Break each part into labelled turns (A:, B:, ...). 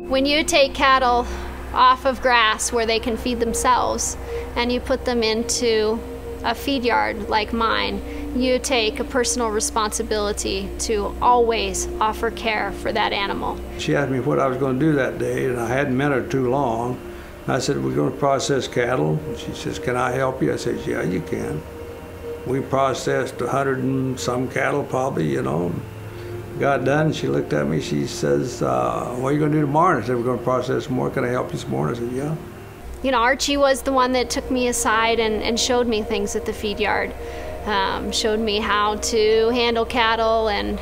A: When you take cattle off of grass where they can feed themselves and you put them into a feed yard like mine, you take a personal responsibility to always offer care for that animal.
B: She asked me what I was going to do that day, and I hadn't met her too long. I said, we're going to process cattle. She says, can I help you? I said, yeah, you can. We processed 100 and some cattle probably, you know. Got done, she looked at me, she says, what are you going to do tomorrow? I said, we're going to process some more. Can I help you some more? I said, yeah.
A: You know, Archie was the one that took me aside and showed me things at the feed yard. Showed me how to handle cattle and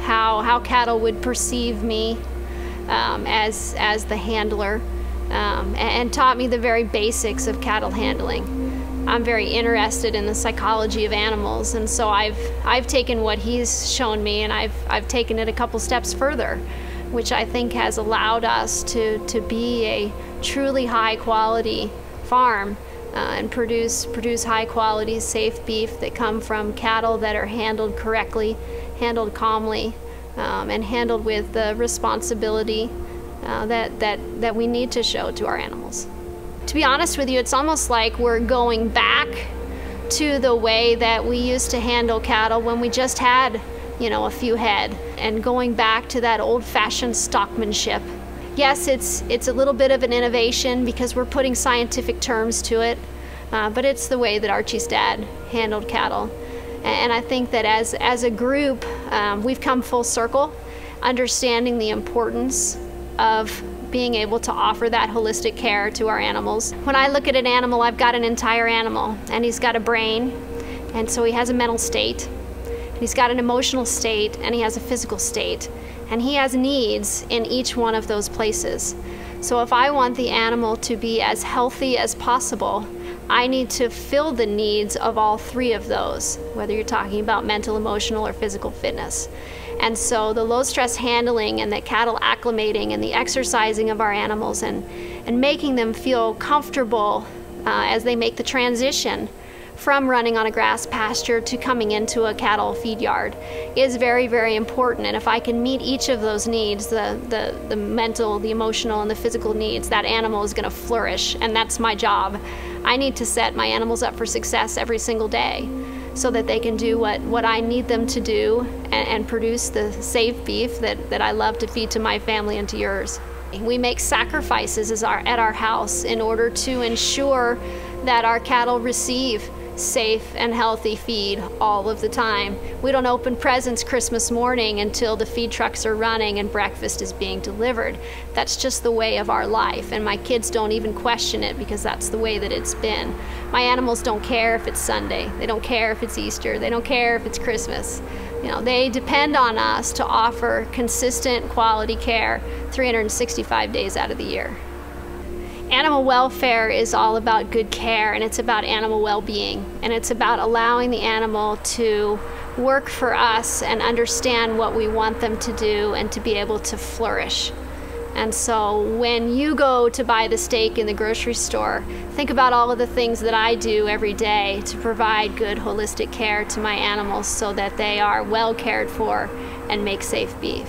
A: how cattle would perceive me as the handler, and taught me the very basics of cattle handling. I'm very interested in the psychology of animals, and so I've taken what he's shown me and I've taken it a couple steps further, which I think has allowed us to be a truly high quality farm and produce high quality, safe beef that come from cattle that are handled correctly, handled calmly, and handled with the responsibility that we need to show to our animals. To be honest with you, it's almost like we're going back to the way that we used to handle cattle when we just had, you know, a few head, and going back to that old-fashioned stockmanship. Yes, it's a little bit of an innovation because we're putting scientific terms to it, but it's the way that Archie's dad handled cattle. And I think that as a group, we've come full circle, understanding the importance of being able to offer that holistic care to our animals. When I look at an animal, I've got an entire animal, and he's got a brain, and so he has a mental state, and he's got an emotional state, and he has a physical state, and he has needs in each one of those places. So if I want the animal to be as healthy as possible, I need to fill the needs of all three of those, whether you're talking about mental, emotional, or physical fitness. And so the low stress handling and the cattle acclimating and the exercising of our animals and making them feel comfortable as they make the transition from running on a grass pasture to coming into a cattle feed yard is very, very important. And if I can meet each of those needs, the mental, the emotional, and the physical needs, that animal is going to flourish, and that's my job. I need to set my animals up for success every single day so that they can do what I need them to do and produce the safe beef that I love to feed to my family and to yours. We make sacrifices at our house in order to ensure that our cattle receive safe and healthy feed all of the time. We don't open presents Christmas morning until the feed trucks are running and breakfast is being delivered. That's just the way of our life, and my kids don't even question it because that's the way that it's been. My animals don't care if it's Sunday, they don't care if it's Easter, they don't care if it's Christmas. You know, they depend on us to offer consistent quality care 365 days out of the year. Animal welfare is all about good care, and it's about animal well-being, and it's about allowing the animal to work for us and understand what we want them to do and to be able to flourish. And so when you go to buy the steak in the grocery store, think about all of the things that I do every day to provide good holistic care to my animals so that they are well cared for and make safe beef.